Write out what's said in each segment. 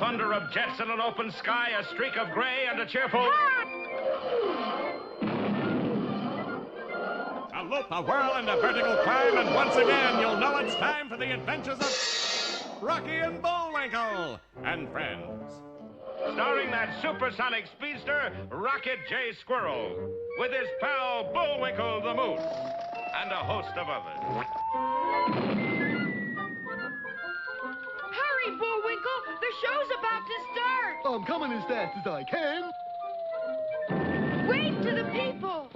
thunder of jets in an open sky, a streak of gray, and a cheerful... A loop, a whirl, and a vertical climb, and once again you'll know it's time for the adventures of Rocky and Bullwinkle and friends. Starring that supersonic speedster, Rocket J. Squirrel, with his pal Bullwinkle the Moose, and a host of others. Hurry, Bullwinkle! The show's about to start! I'm coming as fast as I can. Wave to the people!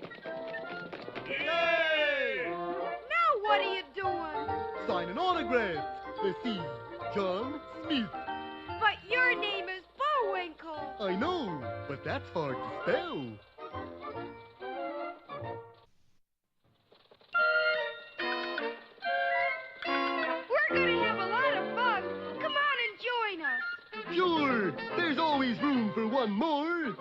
Yay! Now what are you doing? Signing autographs. Let's see. John Smith. But your name is Bullwinkle. I know, but that's hard to spell. We're gonna have a lot of fun. Come on and join us. Sure, there's always room for one more.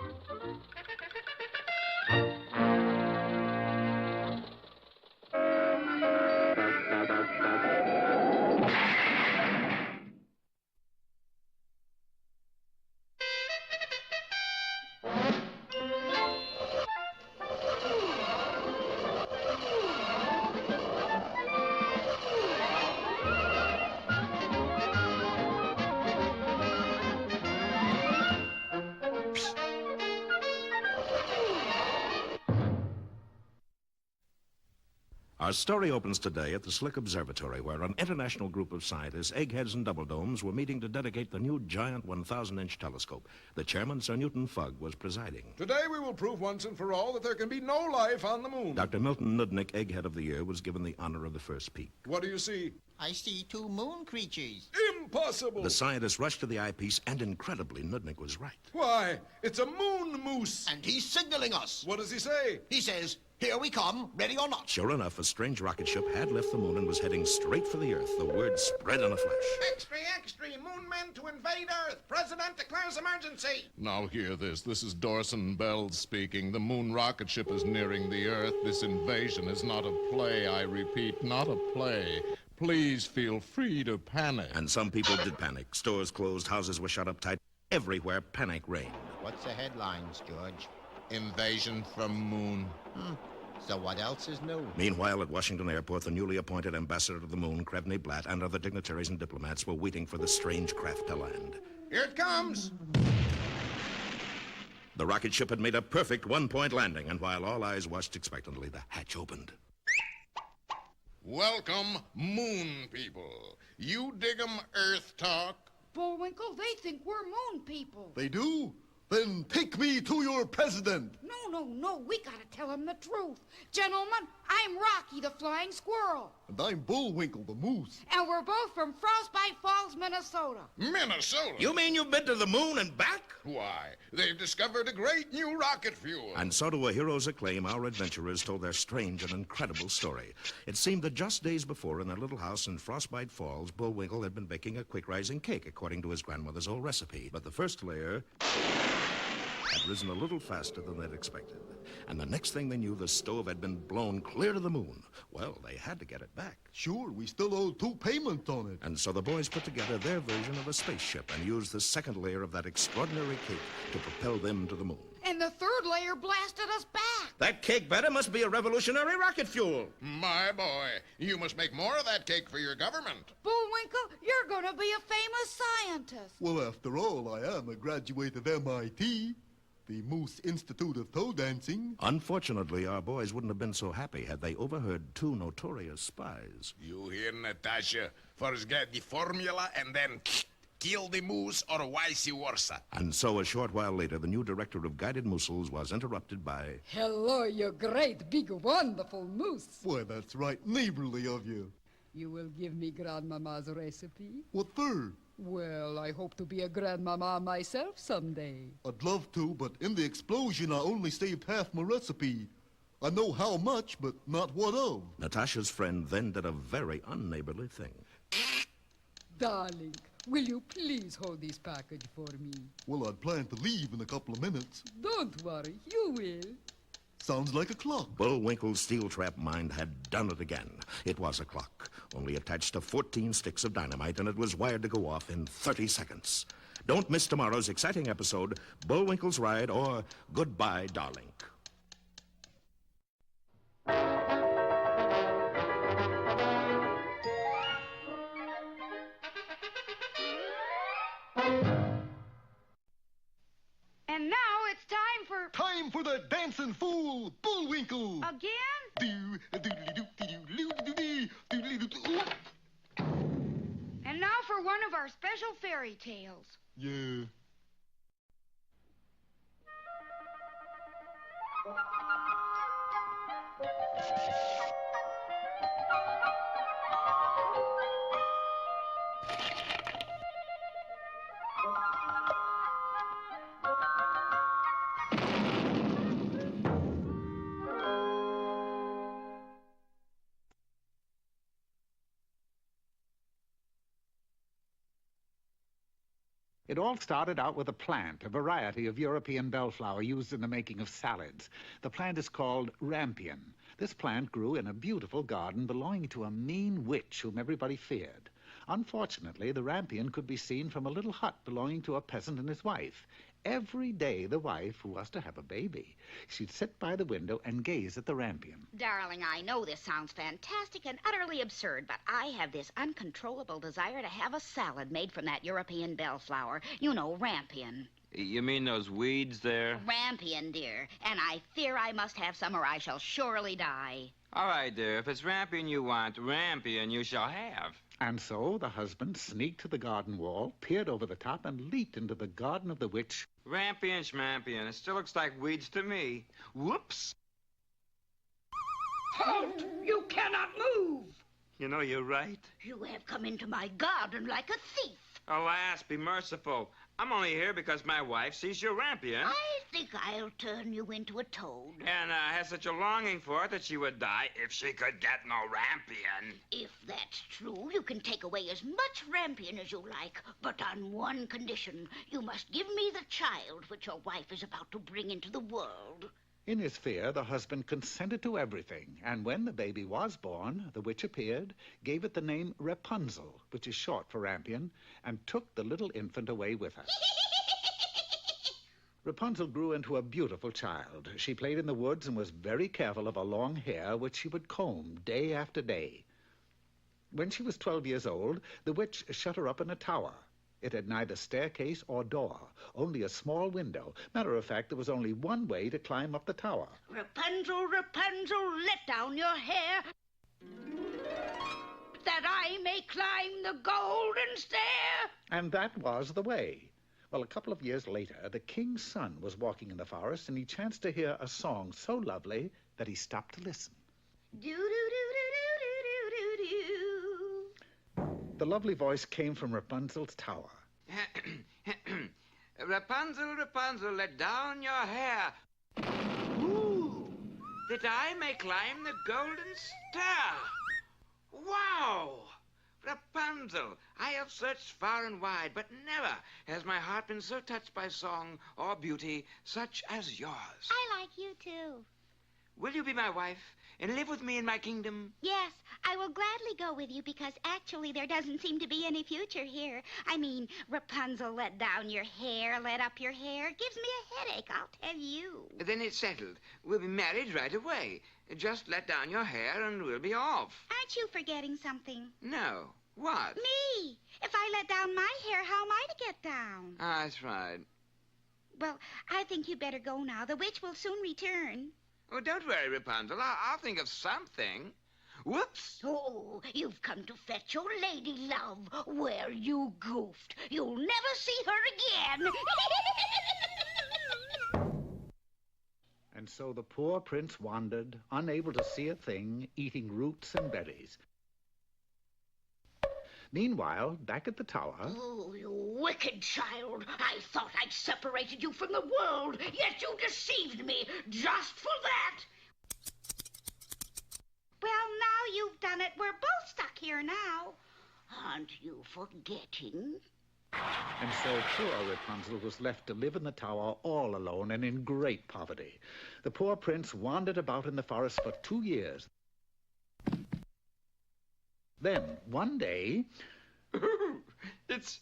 Our story opens today at the Slick Observatory, where an international group of scientists, eggheads and double domes, were meeting to dedicate the new giant 1,000-inch telescope. The chairman, Sir Newton Fugg, was presiding. Today we will prove once and for all that there can be no life on the moon. Dr. Milton Nudnik, Egghead of the Year, was given the honor of the first peek. What do you see? I see two moon creatures. Impossible! The scientists rushed to the eyepiece, and incredibly, Nudnik was right. Why, it's a moon moose. And he's signaling us. What does he say? He says, "Here we come, ready or not." Sure enough, a strange rocket ship had left the moon and was heading straight for the Earth. The word spread in a flash. Extra, extra, moon men to invade Earth. President declares emergency. Now hear this. This is Dorson Bells speaking. The moon rocket ship is nearing the Earth. This invasion is not a play, I repeat, not a play. Please feel free to panic. And some people did panic. Stores closed, houses were shut up tight. Everywhere, panic reigned. What's the headlines, George? Invasion from moon. So what else is new? Meanwhile, at Washington Airport, the newly appointed ambassador to the moon, Krevny Blatt, and other dignitaries and diplomats were waiting for the strange craft to land. Here it comes. The rocket ship had made a perfect one-point landing, and while all eyes watched expectantly, the hatch opened. Welcome, moon people. You dig 'em Earth talk? Bullwinkle, they think we're moon people. They do? Then take me to your president. No, we gotta tell him the truth. Gentlemen, I'm Rocky the Flying Squirrel. And I'm Bullwinkle the Moose. And we're both from Frostbite Falls, Minnesota. Minnesota? You mean you've been to the moon and back? Why, they've discovered a great new rocket fuel. And so to a hero's acclaim, our adventurers told their strange and incredible story. It seemed that just days before, in their little house in Frostbite Falls, Bullwinkle had been baking a quick-rising cake according to his grandmother's old recipe. But the first layer had risen a little faster than they'd expected. And the next thing they knew, the stove had been blown clear to the moon. Well, they had to get it back. Sure, we still owe 2 payments on it. And so the boys put together their version of a spaceship and used the second layer of that extraordinary cake to propel them to the moon. And the third layer blasted us back. That cake batter must be a revolutionary rocket fuel. My boy, you must make more of that cake for your government. Bullwinkle, you're gonna be a famous scientist. Well, after all, I am a graduate of MIT, the Moose Institute of Toe Dancing. Unfortunately, our boys wouldn't have been so happy had they overheard 2 notorious spies. You hear, Natasha? First get the formula and then kill the moose or vice versa. And so a short while later, the new director of guided mousels was interrupted by... Hello, you great, big, wonderful moose. Why, that's right neighborly of you. You will give me Grandmama's recipe? What for? Well, I hope to be a grandmama myself someday. I'd love to, but in the explosion, I only saved half my recipe. I know how much, but not what of. Natasha's friend then did a very unneighborly thing. Darling, will you please hold this package for me? Well, I'd planned to leave in a couple of minutes. Don't worry, you will. Sounds like a clock. Bullwinkle's steel-trap mind had done it again. It was a clock, only attached to 14 sticks of dynamite, and it was wired to go off in 30 seconds. Don't miss tomorrow's exciting episode, Bullwinkle's Ride or Goodbye, Darling. And now it's time for... Time for the dancing fool, Bullwinkle. Again? Do-do-do-do-do-do-do-do. And now for one of our special fairy tales. Yeah. It all started out with a plant, a variety of European bellflower used in the making of salads. The plant is called rampion. This plant grew in a beautiful garden belonging to a mean witch whom everybody feared. Unfortunately, the rampion could be seen from a little hut belonging to a peasant and his wife. Every day, the wife, who was to have a baby, she'd sit by the window and gaze at the rampion. Darling, I know this sounds fantastic and utterly absurd, but I have this uncontrollable desire to have a salad made from that European bellflower. You know, rampion. You mean those weeds there? Rampion, dear. And I fear I must have some or I shall surely die. All right, dear. If it's rampion you want, rampion you shall have. And so the husband sneaked to the garden wall, peered over the top, and leaped into the garden of the witch. Rampion schmampion. It still looks like weeds to me. Whoops. Halt! You cannot move! You know, you're right. You have come into my garden like a thief. Alas, be merciful. I'm only here because my wife sees your rampion. I think I'll turn you into a toad. And has such a longing for it that she would die if she could get no rampion. If that's true, you can take away as much rampion as you like, but on one condition. You must give me the child which your wife is about to bring into the world. In his fear, the husband consented to everything, and when the baby was born, the witch appeared, gave it the name Rapunzel, which is short for rampion, and took the little infant away with her. Rapunzel grew into a beautiful child. She played in the woods and was very careful of her long hair, which she would comb day after day. When she was 12 years old, the witch shut her up in a tower. It had neither staircase or door, only a small window. Matter of fact, there was only one way to climb up the tower. Rapunzel, Rapunzel, let down your hair, that I may climb the golden stair. And that was the way. Well, a couple of years later, the king's son was walking in the forest, and he chanced to hear a song so lovely that he stopped to listen. Do-do-do-do-do-do-do-do. The lovely voice came from Rapunzel's tower. Rapunzel, Rapunzel, let down your hair. Ooh, that I may climb the golden stair. Wow! Rapunzel, I have searched far and wide, but never has my heart been so touched by song or beauty such as yours. I like you, too. Will you be my wife and live with me in my kingdom? Yes, I will gladly go with you because actually there doesn't seem to be any future here. I mean, Rapunzel, let down your hair, let up your hair. It gives me a headache, I'll tell you. Then it's settled. We'll be married right away. Just let down your hair and we'll be off. Aren't you forgetting something? No. What? Me. If I let down my hair, how am I to get down? Ah, that's right. Well, I think you'd better go now. The witch will soon return. Oh, don't worry, Rapunzel. I'll think of something. Whoops! Oh, you've come to fetch your lady love. Where you goofed. You'll never see her again. And so the poor prince wandered, unable to see a thing, eating roots and berries. Meanwhile, back at the tower... Oh, you wicked child. I thought I'd separated you from the world, yet you deceived me just for that. Well, now you've done it. We're both stuck here now. Aren't you forgetting? And so poor Rapunzel was left to live in the tower all alone and in great poverty. The poor prince wandered about in the forest for 2 years. Then, one day... It's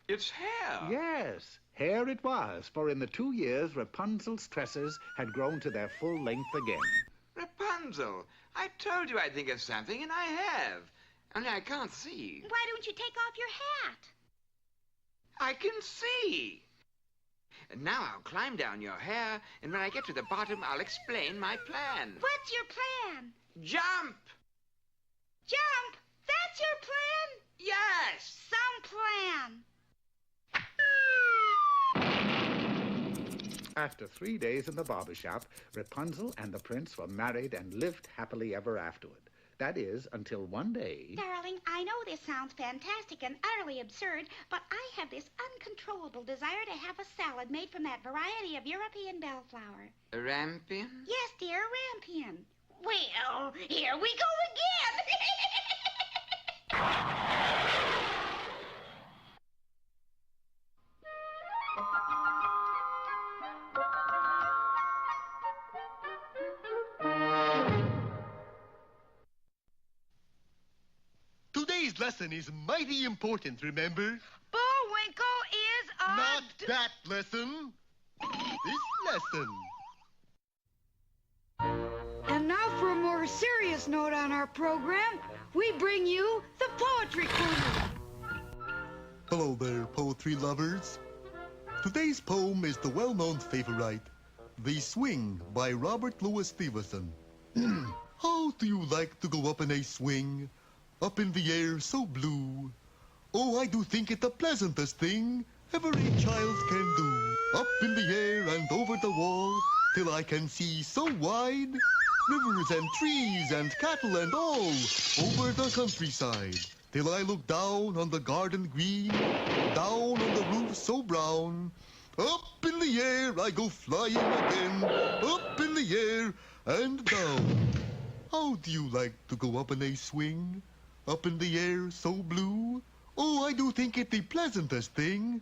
It's hair. Yes, hair it was, for in the 2 years Rapunzel's tresses had grown to their full length again. Rapunzel, I told you I'd think of something, and I have. Only I can't see. Why don't you take off your hat? I can see. And now I'll climb down your hair, and when I get to the bottom, I'll explain my plan. What's your plan? Jump! Jump! That's your plan? Yes! Some plan. After 3 days in the barber shop, Rapunzel and the prince were married and lived happily ever afterward. That is, until one day... Darling, I know this sounds fantastic and utterly absurd, but I have this uncontrollable desire to have a salad made from that variety of European bellflower. Rampion? Yes, dear, rampion. Well, here we go again. Today's lesson is mighty important, remember? Bullwinkle is a... Not that lesson. This lesson. And now for a more serious note on our program, we bring you the Poetry Corner. Hello there, poetry lovers. Today's poem is the well-known favorite, The Swing by Robert Louis Stevenson. How do you like to go up in a swing? Up in the air so blue. Oh, I do think it the pleasantest thing every child can do. Up in the air and over the wall, till I can see so wide. Rivers and trees and cattle and all, over the countryside. Till I look down on the garden green, down on the roof so brown. Up in the air I go flying again, up in the air and down. How do you like to go up in a swing? Up in the air so blue? Oh, I do think it the pleasantest thing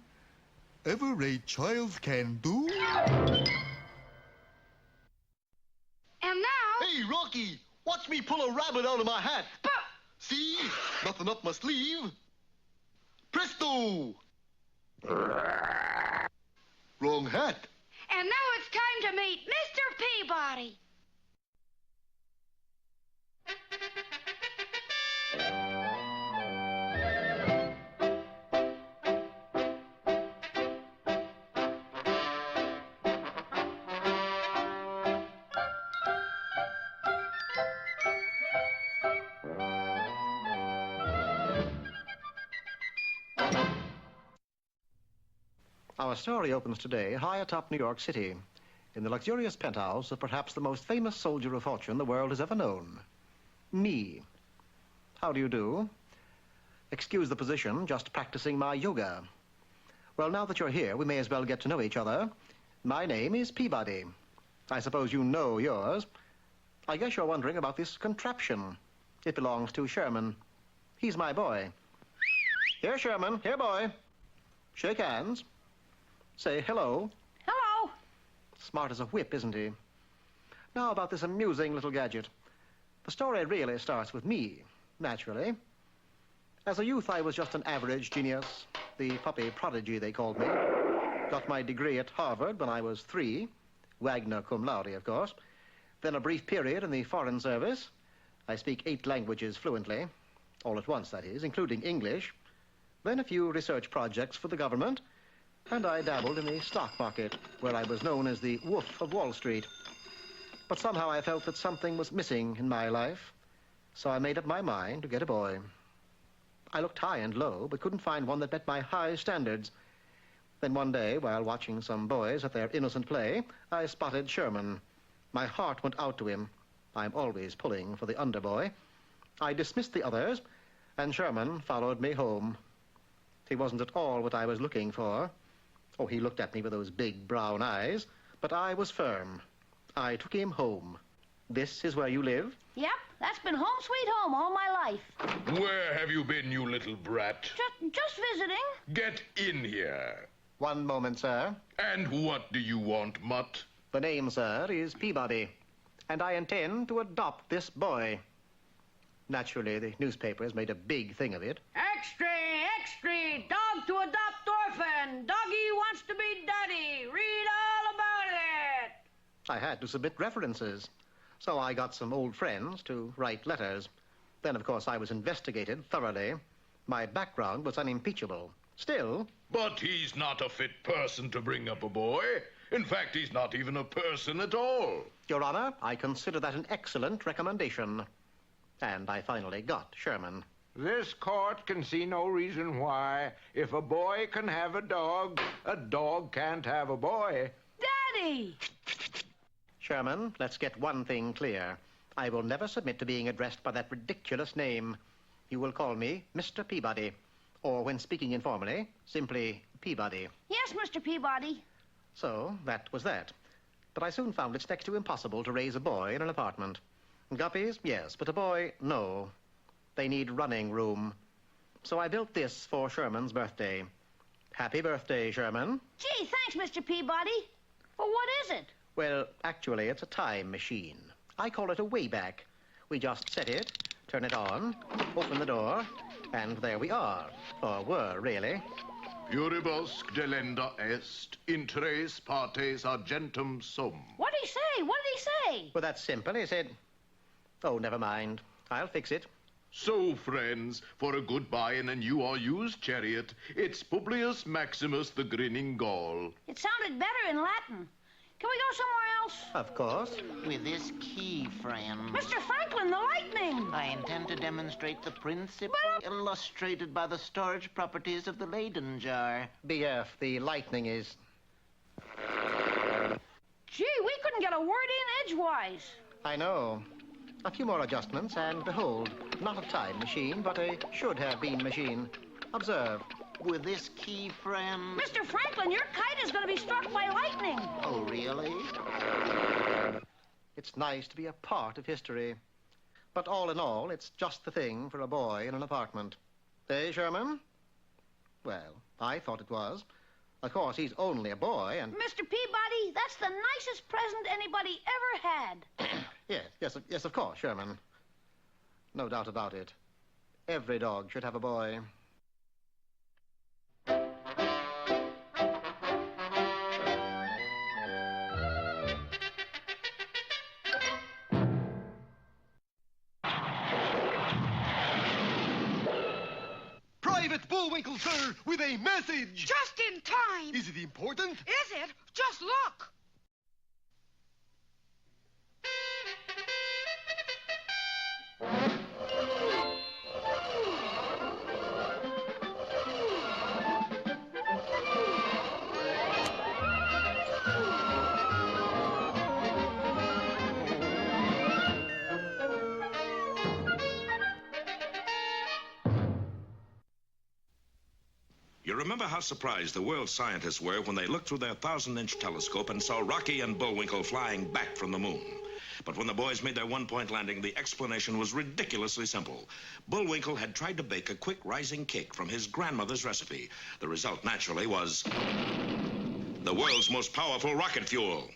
ever a child can do. And now... Hey, Rocky, watch me pull a rabbit out of my hat. But... See? Nothing up my sleeve. Presto! Wrong hat. And now it's time to meet Mr. Peabody. Our story opens today high atop New York City, in the luxurious penthouse of perhaps the most famous soldier of fortune the world has ever known, me. How do you do? Excuse the position, just practicing my yoga. Well, now that you're here, we may as well get to know each other. My name is Peabody. I suppose you know yours. I guess you're wondering about this contraption. It belongs to Sherman. He's my boy. Here, Sherman. Here, boy. Shake hands. Say hello. Hello. Smart as a whip, isn't he? Now about this amusing little gadget. The story really starts with me, naturally. As a youth, I was just an average genius, the puppy prodigy, they called me. Got my degree at Harvard when I was 3, Wagner cum laude, of course. Then a brief period in the Foreign Service. I speak 8 languages fluently, all at once, that is, including English. Then a few research projects for the government, and I dabbled in the stock market, where I was known as the Wolf of Wall Street. But somehow I felt that something was missing in my life, so I made up my mind to get a boy. I looked high and low, but couldn't find one that met my high standards. Then one day, while watching some boys at their innocent play, I spotted Sherman. My heart went out to him. I'm always pulling for the underboy. I dismissed the others, and Sherman followed me home. He wasn't at all what I was looking for. Oh, he looked at me with those big brown eyes, but I was firm. I took him home. This is where you live? Yep, that's been home sweet home all my life. Where have you been, you little brat? Just visiting. Get in here. One moment, sir. And what do you want, mutt? The name, sir, is Peabody, and I intend to adopt this boy. Naturally, the newspapers made a big thing of it. Extra, extra, dog to adopt or I had to submit references. So I got some old friends to write letters. Then, of course, I was investigated thoroughly. My background was unimpeachable. Still... But he's not a fit person to bring up a boy. In fact, he's not even a person at all. Your Honor, I consider that an excellent recommendation. And I finally got Sherman. This court can see no reason why, if a boy can have a dog can't have a boy. Daddy! Sherman, let's get one thing clear. I will never submit to being addressed by that ridiculous name. You will call me Mr. Peabody. Or, when speaking informally, simply Peabody. Yes, Mr. Peabody. So, that was that. But I soon found it's next to impossible to raise a boy in an apartment. Guppies, yes, but a boy, no. They need running room. So I built this for Sherman's birthday. Happy birthday, Sherman. Gee, thanks, Mr. Peabody. Well, what is it? Well, actually, it's a time machine. I call it a Wayback. We just set it, turn it on, open the door, and there we are. Or were, really. Puribus delenda est, in tres partes argentum sum. What did he say? What did he say? Well, that's simple. He said, oh, never mind. I'll fix it. So, friends, for a goodbye in a new or used chariot, it's Publius Maximus the Grinning Gaul. It sounded better in Latin. Can we go somewhere else? Of course. With this key, friend. Mr. Franklin, the lightning! I intend to demonstrate the principle illustrated by the storage properties of the Leyden jar. BF, the lightning is... Gee, we couldn't get a word in edgewise. I know. A few more adjustments, and behold, not a time machine, but a should-have-been machine. Observe. With this key, friend... Mr. Franklin, your kite is going to be struck by lightning. Oh, really? It's nice to be a part of history. But all in all, it's just the thing for a boy in an apartment. Eh, Sherman? Well, I thought it was. Of course, he's only a boy, and... Mr. Peabody, that's the nicest present anybody ever had. Yes, of course, Sherman. No doubt about it. Every dog should have a boy. Private Bullwinkle, sir, with a message. Just in time. Is it important? Is it? Just look. You remember how surprised the world's scientists were when they looked through their 1,000-inch telescope and saw Rocky and Bullwinkle flying back from the moon. But when the boys made their one-point landing, the explanation was ridiculously simple. Bullwinkle had tried to bake a quick rising cake from his grandmother's recipe. The result, naturally, was the world's most powerful rocket fuel.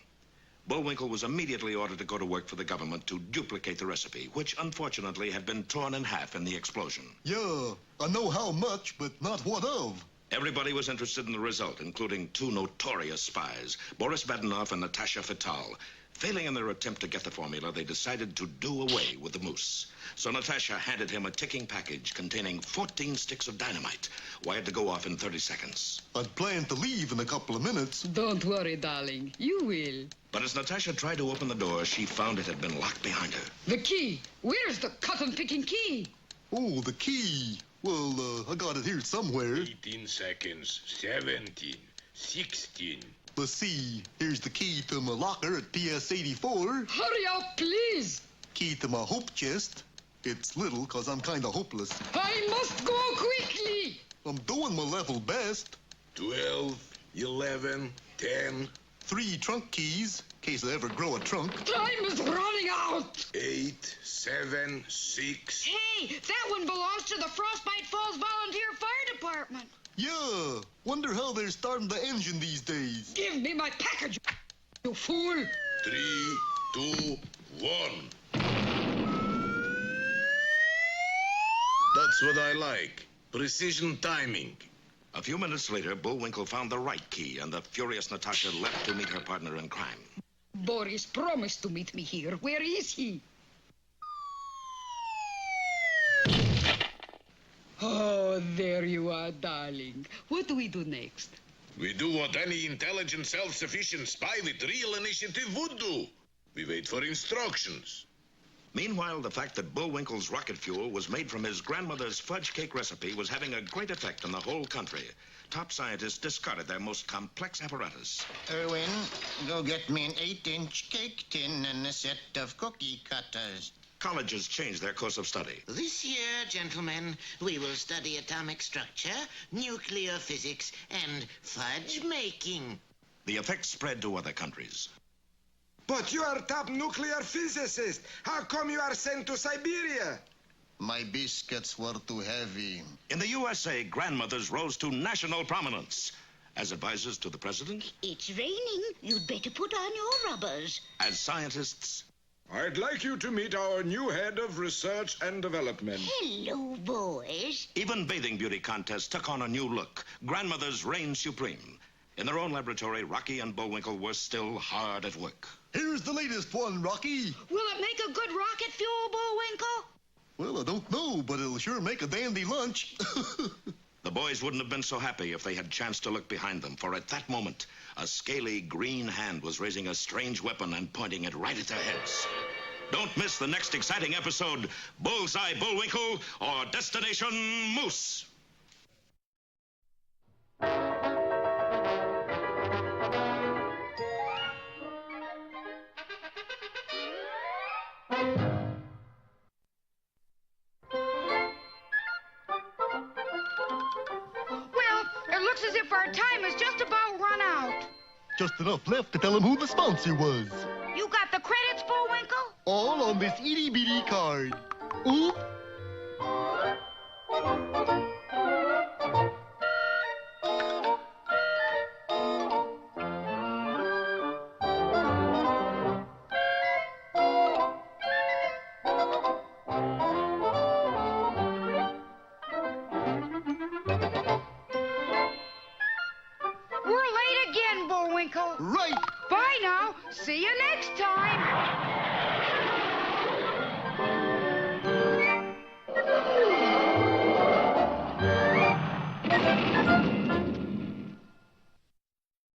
Bullwinkle was immediately ordered to go to work for the government to duplicate the recipe, which unfortunately had been torn in half in the explosion. Yeah, I know how much, but not what of. Everybody was interested in the result, including two notorious spies, Boris Badenov and Natasha Fatal. Failing in their attempt to get the formula, they decided to do away with the moose. So Natasha handed him a ticking package containing 14 sticks of dynamite, wired to go off in 30 seconds. I'd planned to leave in a couple of minutes. Don't worry, darling. You will. But as Natasha tried to open the door, she found it had been locked behind her. The key. Where's the cotton-picking key? Oh, the key. Well, I got it here somewhere. 18 seconds. 17. 16. Let's see. Here's the key to my locker at PS 84. Hurry up, please. Key to my hope chest. It's little, 'cause I'm kind of hopeless. I must go quickly. I'm doing my level best. 12, 11, 10. 3 trunk keys, in case I ever grow a trunk. Time is running out. 8, 7, 6. Hey, that one belongs to the Frostbite Falls Volunteer Fire Department. Yeah, wonder how they're starting the engine these days. Give me my package, you fool. 3, 2, 1. That's what I like. Precision timing. A few minutes later, Bullwinkle found the right key, and the furious Natasha left to meet her partner in crime. Boris promised to meet me here. Where is he? Oh, there you are, darling. What do we do next? We do what any intelligent, self-sufficient spy with real initiative would do. We wait for instructions. Meanwhile, the fact that Bullwinkle's rocket fuel was made from his grandmother's fudge cake recipe was having a great effect on the whole country. Top scientists discarded their most complex apparatus. Erwin, go get me an 8-inch cake tin and a set of cookie cutters. Colleges changed their course of study. This year, gentlemen, we will study atomic structure, nuclear physics, and fudge making. The effect spread to other countries. But you are top nuclear physicist. How come you are sent to Siberia? My biscuits were too heavy. In the USA, grandmothers rose to national prominence. As advisors to the president, It's raining. You'd better put on your rubbers. as scientists, I'd like you to meet our new head of research and development. Hello, boys. even bathing beauty contests took on a new look. Grandmothers reigned supreme. In their own laboratory, Rocky and Bullwinkle were still hard at work. Here's the latest one, Rocky. Will it make a good rocket fuel, Bullwinkle? Well, I don't know, but it'll sure make a dandy lunch. The boys wouldn't have been so happy if they had chanced to look behind them, for at that moment, a scaly green hand was raising a strange weapon and pointing it right at their heads. Don't miss the next exciting episode, Bullseye Bullwinkle or Destination Moose. Well, it looks as if our time has just about run out. Just enough left to tell him who the sponsor was. You got the credits, Bullwinkle? All on this itty-bitty card. Oop. We're late again, Bullwinkle. Right. Bye now. See you next time.